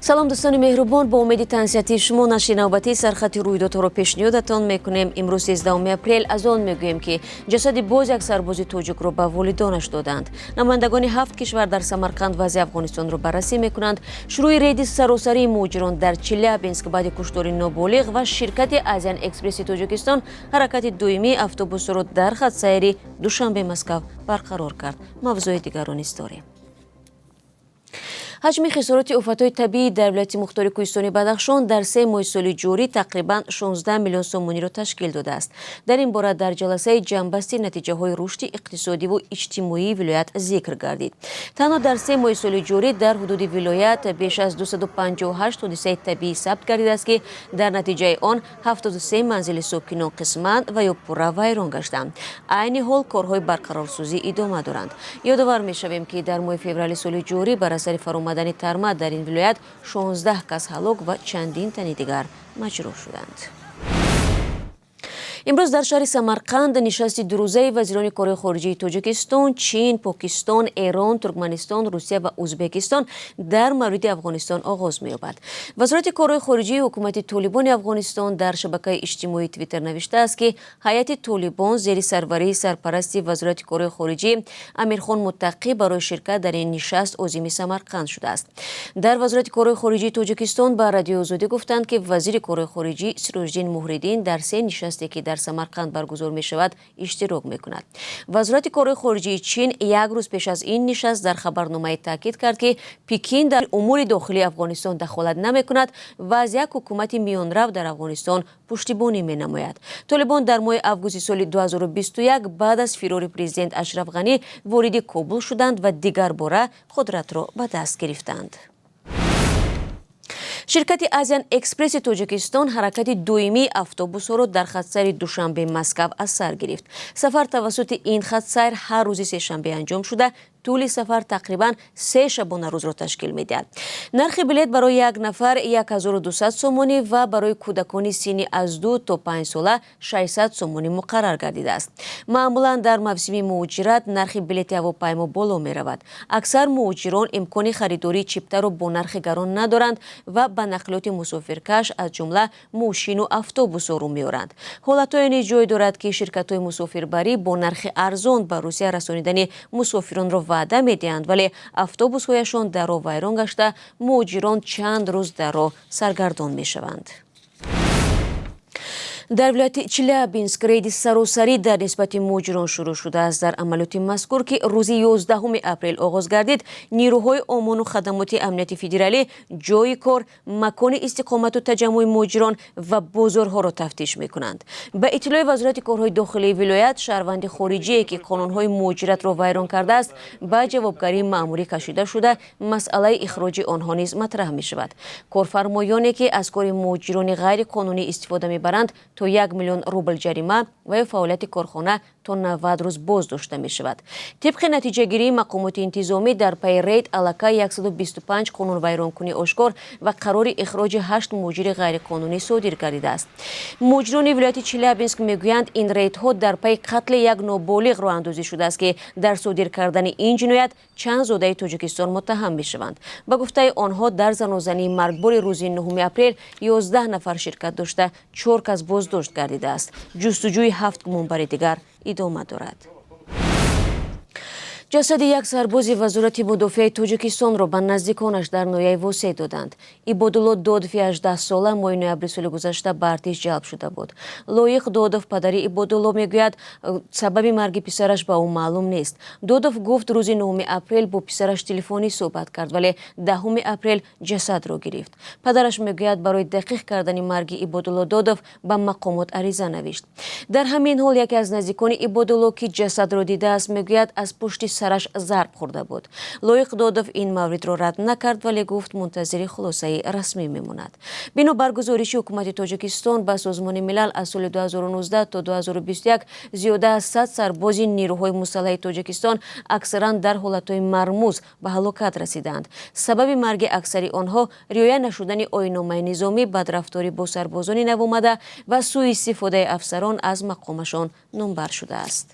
салом дӯстони меҳрубон, ба умеди танзияти шумо нашри навбатии сархати рӯйдодҳоро пешниҳодатон мекунем. имрӯз 13 апрел аз он мегӯем ки ҷасади боз як сарбози тоҷикро ба волидонаш доданд. намояндагони 7 кишвар дар Самарқанд вазъи Афғонистонро баррасӣ мекунанд. шурӯи рейди саросарии муҳоҷирон дар Челябинск баъди куштори ноболиғ ва ширкати Азиян Экспресси Тоҷикистон ҳаракати дуюмии автобусро дар хатсайри Душанбе Москав барқарор кард. мавзӯи дигарониз дорем. ҳаҷми хисороти офатҳои табиӣ дар вилояти мухтори кӯҳистони Бадахшон дар 3 моҳи соли ҷорӣ тақрибан 16 миллион сомониро ташкил додааст. дар ин бора дар ҷаласаи ҷамъбасти натиҷаҳои рушди иқтисодиву иҷтимоии вилоят зикр гардид. танҳо дар 3 моҳи соли ҷорӣ дар ҳудуди вилоят беш аз 258 ҳодисаи табиӣ сабт гардидааст ки дар натиҷаи он 73 манзили сокинон қисман ва ё пурра вайрон гаштанд. айни ҳол корҳои барқарорсозӣ идома доранд. ёдовар мешавем ки дар моҳи феврали соли ҷорӣ бар асари фаромадани тарма дар ин вилоят 16 кас ҳалок ва чандин тани дигар маҷруҳ шуданд. имрӯз дар шаҳри Самарқанд нишасти дурӯзаи вазирони кори хориҷии Тоҷикистон, Чин, Покистон, Эрон, Туркманистон, Русия ва Узбекистон дар мавриди Афғонистон оғоз меёбад. вазорати корҳои хориҷии ҳукумати Толибони Афғонистон дар шабакаи иҷтимоии Твиттер навиштааст ки ҳайати Толибон зери сарварии сарпарасти вазорати корҳои хориҷӣ Амирхон Муттақӣ барои ширкат дар ин нишаст озими Самарқанд шудааст. дар вазорати корҳои хориҷии Тоҷикистон ба Радиои Озодӣ гуфтанд ки вазири корҳои хориҷӣ Сироҷдин Муҳриддин дар 3 нишасте ки дар Самарқанд баргузор мешавад иштирок мекунад. вазорати корҳои хориҷии Чин як рӯз пеш аз ин нишаст дар хабарномае таъкид кард ки Пекин дар умури дохилии Афғонистон дахолат намекунад ва аз як ҳукумати миёнрав дар Афғонистон пуштибонӣ менамояд. Толибон дар моҳи августи соли 2021 баъд аз фирори президент Ашраф Ғанӣ вориди Кобул шуданд ва дигар бора қудратро ба даст гирифтанд. ширкати Азиян Экспресси Тоҷикистон ҳаракати дуюмии автобусҳоро дар хатсайри Душанбе Москав аз сар гирифт. сафар тавассути ин хатсайр ҳар рӯзи сешанбе анҷом шуда тӯли сафар тақрибан 3 шабона рӯзро ташкил медиҳад. нархи билет барои як нафар 1200 сомонӣ ва барои кӯдакони синни аз 2 то 5 сола 600 сомонӣ муқаррар гардидааст. маъмулан дар мавсими муҳоҷират нархи билети ҳавопаймо боло меравад. аксар муҳоҷирон имкони харидории чиптаро бо нархи гарон надоранд ва ба нақлиёти мусофиркаш аз ҷумла мошину автобус орум меоранд. ҳолатҳое низ ҷой дорад ки ширкатҳои мусофирбарӣ бо нархи арзон ба Русия расонидани мусофиронро ваъда медиҳанд, вале автобусҳояшон дар роҳ вайрон гашта муҳоҷирон чанд рӯз дар роҳ саргардон мешаванд. дар вилояти Челябинск рейди саросарӣ дар нисбати муҳоҷирон шурӯъ шудааст. дар амалиёти мазкур ки рӯзи 11 апрел оғоз гардид, нирӯҳои омону хадамоти амнияти федералӣ ҷойи кор, макони истиқомату таҷаммуи муҳоҷирон ва бозорҳоро тафтиш мекунанд. ба иттилои вазорати корҳои дохилии вилоят, шаҳрванди хориҷие ки қонунҳои муҳоҷиратро вайрон кардааст ба ҷавобгарӣ маъмурӣ кашида шуда масъалаи ихроҷи онҳо низ матраҳ мешавад. корфармоёне ки аз кори муҳоҷирони ғайриқонунӣ истифода мебаранд то 1 миллион рубл ҷарима ва ё фаъолияти корхона то 90 рӯз боз дошта мешавад. тибқи натиҷагирии мақомоти интизомӣ дар пайи рейд аллакай 125 қонунвайронкунӣ ошкор ва қарори ихроҷи 8 муҳоҷири ғайриқонунӣ содир гардидааст. муҳоҷирони вилояти Челябинск мегӯянд ин рейдҳо дар пайи қатли як ноболиғ роҳандозӣ шудааст ки дар содир кардани ин ҷиноят чанд зодаи Тоҷикистон муттаҳам мешаванд. ба гуфтаи онҳо дар занозании маргбори рӯзи 9 апрел 11 нафар ширкат дошта 4 кас боздошт гардидааст. ҷустуҷӯи 7 гумонбари дигар идома дорад. ҷасади як сарбози вазорати мудофиаи Тоҷикистонро ба наздиконаш дар ноҳияи Восед доданд. Ибодулло Додови 18 сола моҳи ноябри соли гузашта ба артиш ҷалб шуда буд. Лоиқ Додов падари Ибодулло мегӯяд сабаби марги писараш ба ӯ маълум нест. Додов гуфт рӯзи 9 апрел бо писараш телефонӣ суҳбат кард, вале 10 апрел ҷасадро гирифт. падараш мегӯяд барои дақиқ кардани марги Ибодулло Додов ба мақомот ариза навишт. дар ҳамин ҳол яке аз наздикони Ибодулло ки ҷасадро дидааст мегӯяд аз пушти сараш зарб хӯрда буд. Лоиқ Додов ин мавридро рад накард, вале гуфт мунтазири хулосаи расмӣ мемонад. бино бар гузориши ҳукумати Тоҷикистон ба Созмони милал аз соли 2019 то 2021 зиёда аз 100 сарбози нирӯҳои мусаллаҳи Тоҷикистон аксаран дар ҳолатҳои мармуз ба ҳалокат расиданд. сабаби марги аксари онҳо риоя нашудани оинномаи низомӣ, бадрафторӣ бо сарбозони навомада ва сӯистифодаи афсарон аз мақомашон номбар шудааст.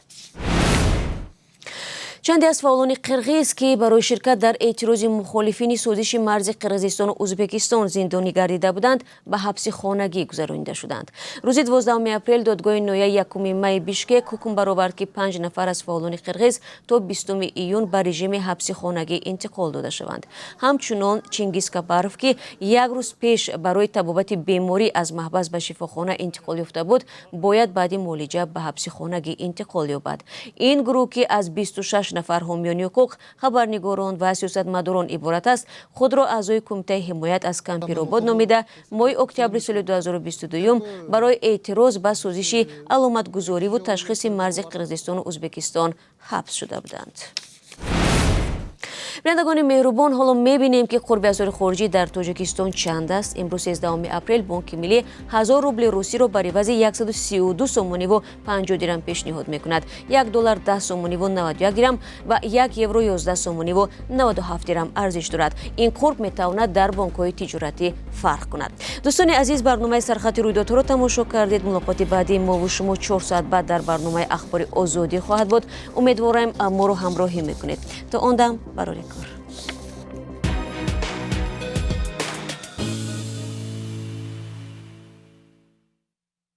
чанде аз фаъолони қирғиз ки барои ширкат дар эътирози мухолифини созиши марзи қирғизистону узбекистон зиндонӣ гардида буданд ба ҳабси хонагӣ гузаронида шуданд. рӯзи 12 апрел додгоҳи ноҳияи 1 майи бишкек ҳукм баровард ки 5 нафар аз фаъолони қирғиз то 20 июн ба режими ҳабси хонагӣ интиқол дода шаванд. ҳамчунон Чингиз Капаров ки як рӯз пеш барои табобати беморӣ аз маҳбас ба шифохона интиқол ёфта буд, бояд баъди муолиҷа ба ҳабси хонагӣ интиқол ёбад. ин гурӯҳ ки аз 26 нафар ҳомиёни ҳуқуқ, хабарнигорон ва сиёсатмадорон иборат аст, худро аъзои кумитаи ҳимоят аз Кампиробод номида моҳи октябри соли 2022 барои эътироз ба созиши аломатгузориву ташхиси марзи Қирғизистону Узбекистон ҳабс шуда буданд. бинандагони меҳрубон, ҳоло мебинем ки қурби асъори хориҷӣ дар Тоҷикистон чанд аст. имрӯз 13 апрел Бонки миллӣ 1000 рубли русиро бар ивази 132 сомониву 50 дирам пешниҳод мекунад. $1 10 сомониву 91 дирам ва €1 11 сомониву 97 дирам арзиш дорад. ин қурб метавонад дар бонкҳои тиҷоратӣ фарқ кунад. дӯстони азиз, барномаи сархати рӯйдодҳоро тамошо кардед. мулоқоти баъди мо ву шумо 4 соат баъд дар барномаи ахбори озодӣ хоҳад буд. умедворам моро ҳамроҳӣ мекунед. то он дам барори